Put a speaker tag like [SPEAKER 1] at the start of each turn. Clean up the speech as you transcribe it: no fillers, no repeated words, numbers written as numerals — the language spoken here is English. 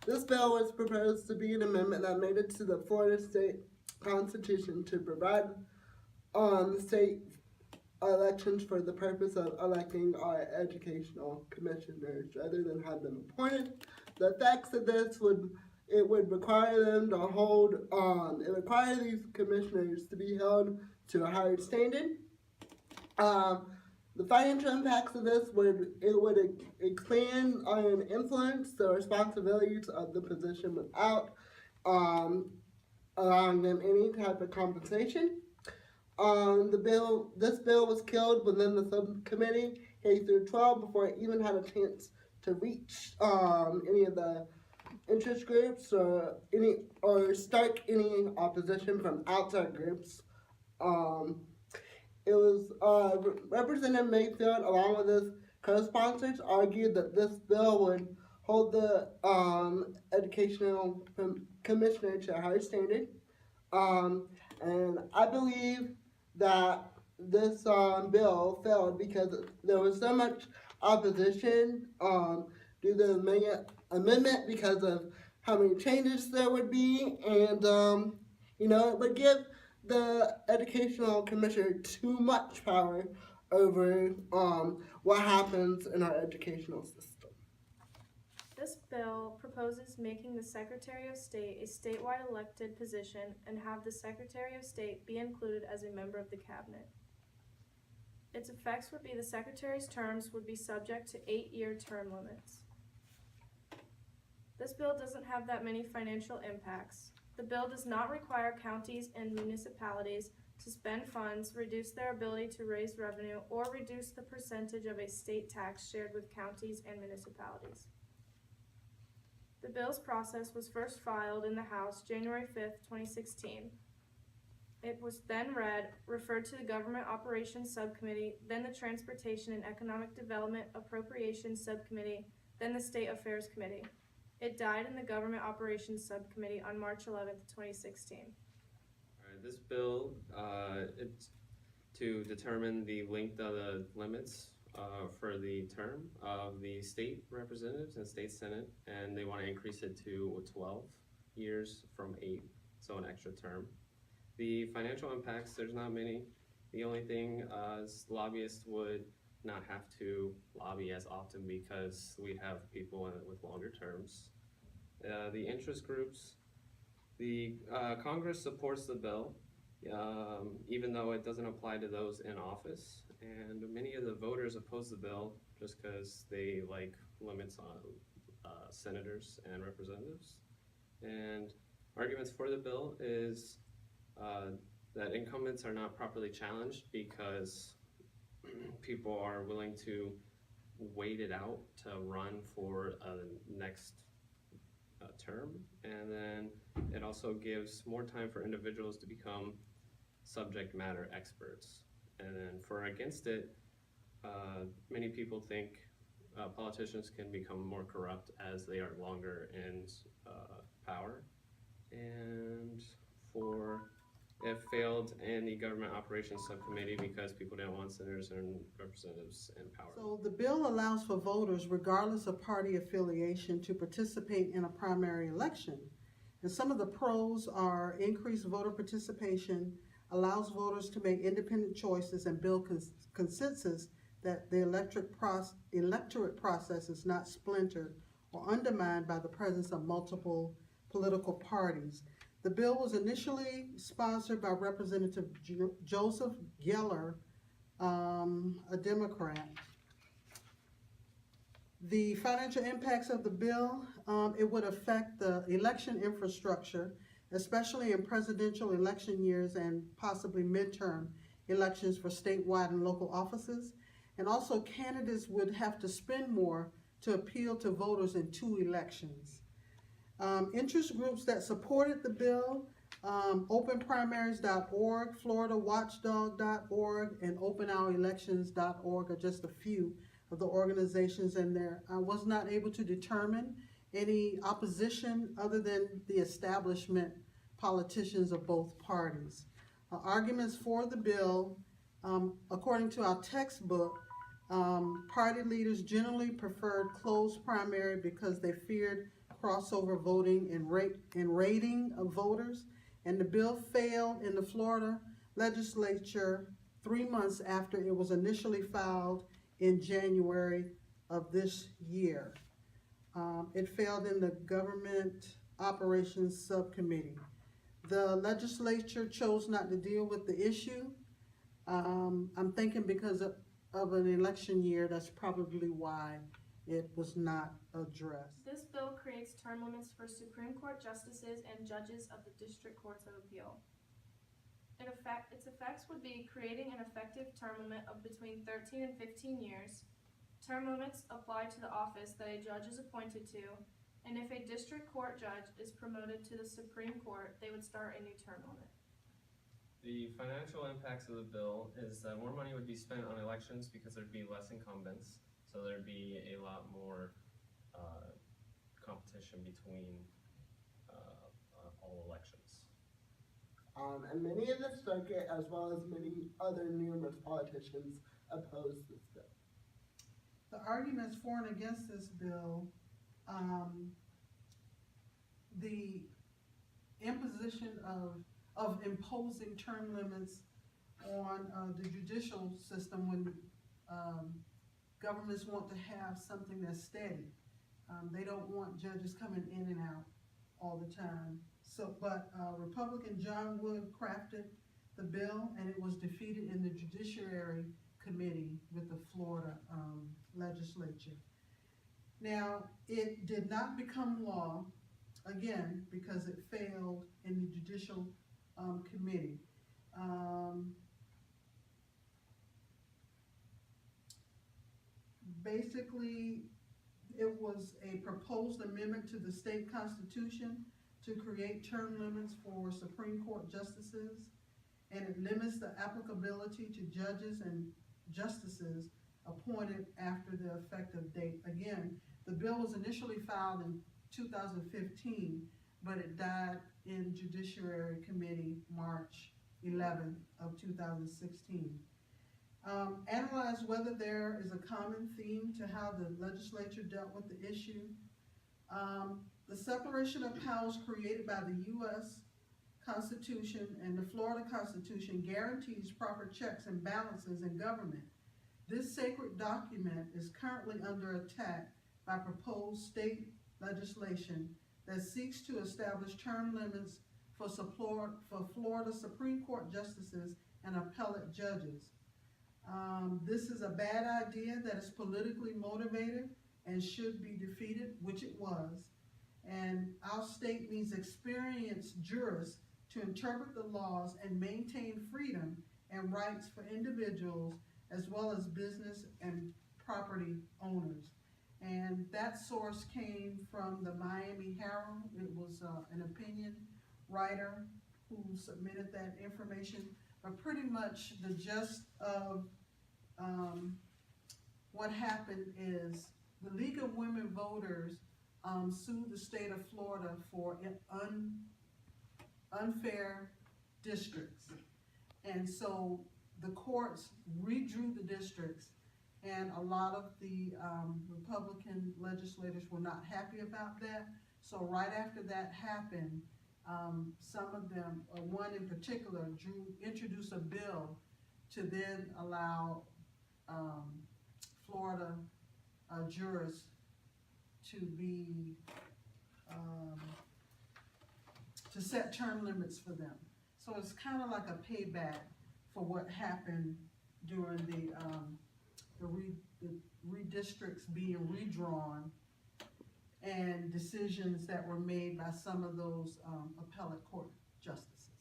[SPEAKER 1] This bill was proposed to be an amendment that made it to the Florida State Constitution to provide state elections for the purpose of electing our educational commissioners rather than have them appointed. The effects of this would require them to hold it require these commissioners to be held to a higher standard. Um, the financial impacts of this would expand and influence the responsibilities of the position without um, allowing them any type of compensation. This bill was killed within the subcommittee K through 12 before it even had a chance to reach any of the interest groups or start any opposition from outside groups. Um, it was Representative Mayfield, along with his co-sponsors, argued that this bill would hold the educational commissioner to a higher standard. And I believe that this bill failed because there was so much opposition to the amendment because of how many changes there would be, and it would give the educational commissioner too much power over what happens in our educational system.
[SPEAKER 2] This bill proposes making the Secretary of State a statewide elected position and have the Secretary of State be included as a member of the Cabinet. Its effects would be the Secretary's terms would be subject to 8-year term limits. This bill doesn't have that many financial impacts. The bill does not require counties and municipalities to spend funds, reduce their ability to raise revenue, or reduce the percentage of a state tax shared with counties and municipalities. The bill's process was first filed in the House January 5th, 2016. It was then read, referred to the Government Operations Subcommittee, then the Transportation and Economic Development Appropriations Subcommittee, then the State Affairs Committee. It died in the Government Operations Subcommittee on March 11th, 2016.
[SPEAKER 3] All right, this bill, it's to determine the length of the limits for the term of the state representatives and state senate, and they want to increase it to 12 years from 8, so an extra term. The financial impacts, there's not many. The only thing is lobbyists would not have to lobby as often because we have people with longer terms. The interest groups, the Congress supports the bill, even though it doesn't apply to those in office, and many of the voters oppose the bill just because they like limits on senators and representatives. And arguments for the bill is that incumbents are not properly challenged because people are willing to wait it out to run for next term, and then it also gives more time for individuals to become subject matter experts. And then for against it, many people think politicians can become more corrupt as they are longer in power. And for it failed in the Government Operations Subcommittee because people didn't want senators and representatives in power.
[SPEAKER 4] So the bill allows for voters, regardless of party affiliation, to participate in a primary election. And some of the pros are increased voter participation, allows voters to make independent choices, and build consensus that the electorate process is not splintered or undermined by the presence of multiple political parties. The bill was initially sponsored by Representative Joseph Geller, a Democrat. The financial impacts of the bill, it would affect the election infrastructure, especially in presidential election years and possibly midterm elections for statewide and local offices. And also candidates would have to spend more to appeal to voters in 2 elections. Interest groups that supported the bill, openprimaries.org, floridawatchdog.org, and openourelections.org are just a few of the organizations in there. I was not able to determine any opposition other than the establishment politicians of both parties. Arguments for the bill, according to our textbook, party leaders generally preferred closed primary because they feared crossover voting and rating of voters, and the bill failed in the Florida legislature 3 months after it was initially filed in January of this year. It failed in the Government Operations Subcommittee. The legislature chose not to deal with the issue. I'm thinking because of an election year, that's probably why it was not addressed.
[SPEAKER 2] This bill creates term limits for Supreme Court justices and judges of the District Courts of Appeal. Its effects would be creating an effective term limit of between 13 and 15 years. Term limits apply to the office that a judge is appointed to, and if a district court judge is promoted to the Supreme Court, they would start a new term limit.
[SPEAKER 3] The financial impacts of the bill is that more money would be spent on elections because there'd be less incumbents, so there'd be a lot more competition between all elections.
[SPEAKER 1] And many in the circuit, as well as many other numerous politicians, oppose this bill.
[SPEAKER 4] The arguments for and against this bill, the imposition of imposing term limits on the judicial system when governments want to have something that's steady. They don't want judges coming in and out all the time. But Republican John Wood crafted the bill, and it was defeated in the Judiciary Committee with the Florida legislature. Now, it did not become law, again, because it failed in the Judicial Committee. Basically, it was a proposed amendment to the state constitution to create term limits for Supreme Court justices, and it limits the applicability to judges and justices appointed after the effective date. Again, the bill was initially filed in 2015, but it died in Judiciary Committee March 11th of 2016. Analyze whether there is a common theme to how the legislature dealt with the issue. The separation of powers created by the U.S. Constitution and the Florida Constitution guarantees proper checks and balances in government. This sacred document is currently under attack by proposed state legislation that seeks to establish term limits for Florida Supreme Court justices and appellate judges. This is a bad idea that is politically motivated and should be defeated, which it was. And our state needs experienced jurists to interpret the laws and maintain freedom and rights for individuals as well as business and property owners. And that source came from the Miami Herald. It was an opinion writer who submitted that information. But pretty much the gist of what happened is the League of Women Voters sued the state of Florida for unfair districts. And so the courts redrew the districts, and a lot of the Republican legislators were not happy about that. So right after that happened, some of them, one in particular, introduced a bill to then allow Florida jurists to be to set term limits for them. So it's kind of like a payback for what happened during the redistricts being redrawn and decisions that were made by some of those appellate court justices.